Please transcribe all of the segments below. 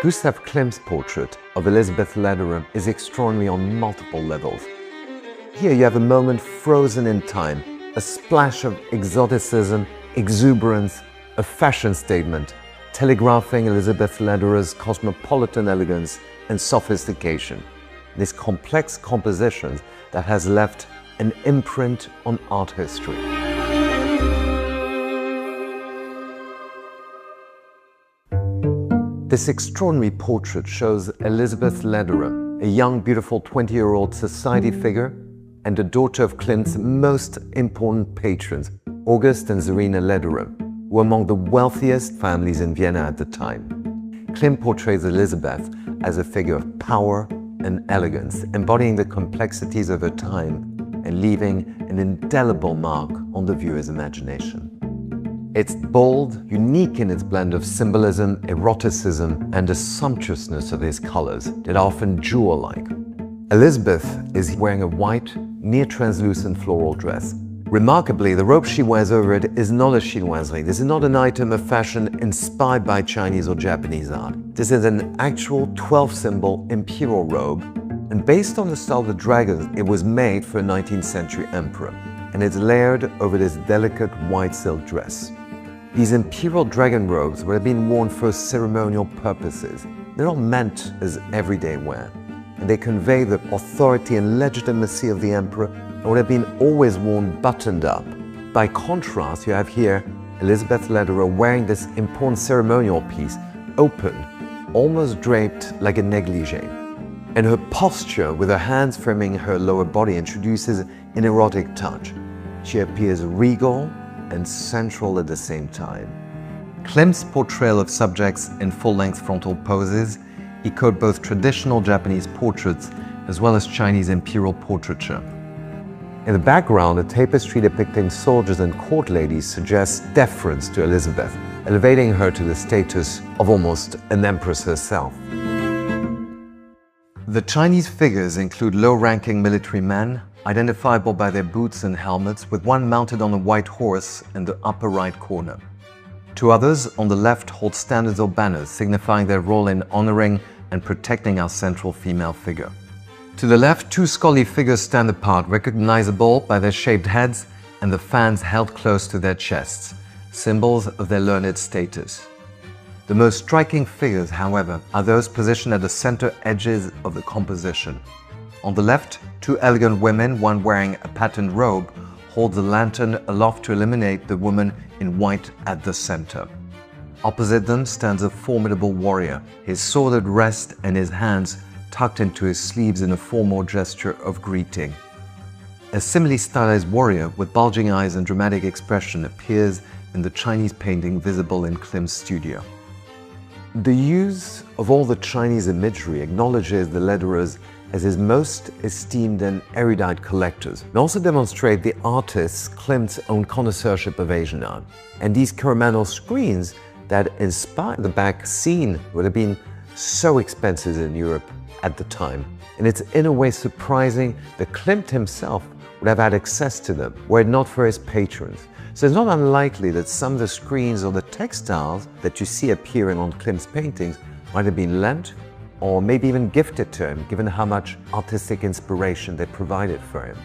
Gustav Klimt's portrait of Elizabeth Lederer is extraordinary on multiple levels. Here you have a moment frozen in time, a splash of exoticism, exuberance, a fashion statement, telegraphing Elizabeth Lederer's cosmopolitan elegance and sophistication. This complex composition that has left an imprint on art history. This extraordinary portrait shows Elizabeth Lederer, a young, beautiful 20-year-old society figure and the daughter of Klimt's most important patrons, August and Zarina Lederer, who were among the wealthiest families in Vienna at the time. Klimt portrays Elizabeth as a figure of power and elegance, embodying the complexities of her time and leaving an indelible mark on the viewer's imagination. It's bold, unique in its blend of symbolism, eroticism, and the sumptuousness of his colors that are often jewel-like. Elizabeth is wearing a white, near-translucent floral dress. Remarkably, the robe she wears over it is not a chinoiserie. This is not an item of fashion inspired by Chinese or Japanese art. This is an actual 12-symbol imperial robe, and based on the style of the dragons, it was made for a 19th century emperor, and it's layered over this delicate white silk dress. These imperial dragon robes would have been worn for ceremonial purposes. They're not meant as everyday wear, and they convey the authority and legitimacy of the emperor and would have been always worn buttoned up. By contrast, you have here Elizabeth Lederer wearing this important ceremonial piece, open, almost draped like a negligee. And her posture, with her hands framing her lower body, introduces an erotic touch. She appears regal and central at the same time. Klimt's portrayal of subjects in full-length frontal poses echoed both traditional Japanese portraits as well as Chinese imperial portraiture. In the background, a tapestry depicting soldiers and court ladies suggests deference to Elizabeth, elevating her to the status of almost an empress herself. The Chinese figures include low-ranking military men, identifiable by their boots and helmets, with one mounted on a white horse in the upper right corner. Two others on the left hold standards or banners, signifying their role in honoring and protecting our central female figure. To the left, two scholarly figures stand apart, recognizable by their shaved heads and the fans held close to their chests, symbols of their learned status. The most striking figures, however, are those positioned at the center edges of the composition. On the left, two elegant women, one wearing a patterned robe, holds a lantern aloft to illuminate the woman in white at the center. Opposite them stands a formidable warrior, his sword at rest and his hands tucked into his sleeves in a formal gesture of greeting. A similarly stylized warrior with bulging eyes and dramatic expression appears in the Chinese painting visible in Klimt's studio. The use of all the Chinese imagery acknowledges the Lederers as his most esteemed and erudite collectors, and also demonstrate the artist Klimt's own connoisseurship of Asian art. And these Coromandel screens that inspired the back scene would have been so expensive in Europe at the time. And it's in a way surprising that Klimt himself would have had access to them, were it not for his patrons. So it's not unlikely that some of the screens or the textiles that you see appearing on Klimt's paintings might have been lent or maybe even gifted to him, given how much artistic inspiration they provided for him.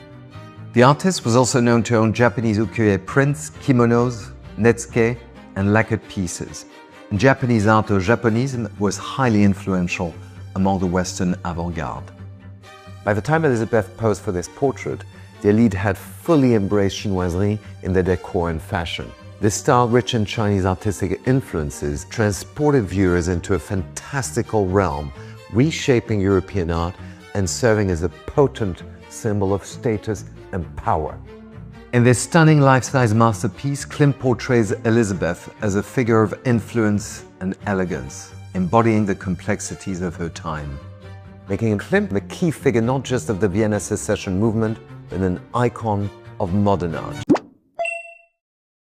The artist was also known to own Japanese ukiyo-e prints, kimonos, netsuke, and lacquered pieces. And Japanese art or Japonism was highly influential among the Western avant-garde. By the time Elizabeth posed for this portrait, the elite had fully embraced chinoiserie in their decor and fashion. This style, rich in Chinese artistic influences, transported viewers into a fantastical realm, reshaping European art and serving as a potent symbol of status and power. In this stunning life-size masterpiece, Klimt portrays Elizabeth as a figure of influence and elegance, embodying the complexities of her time, making Klimt the key figure not just of the Vienna secession movement, but an icon of modern art.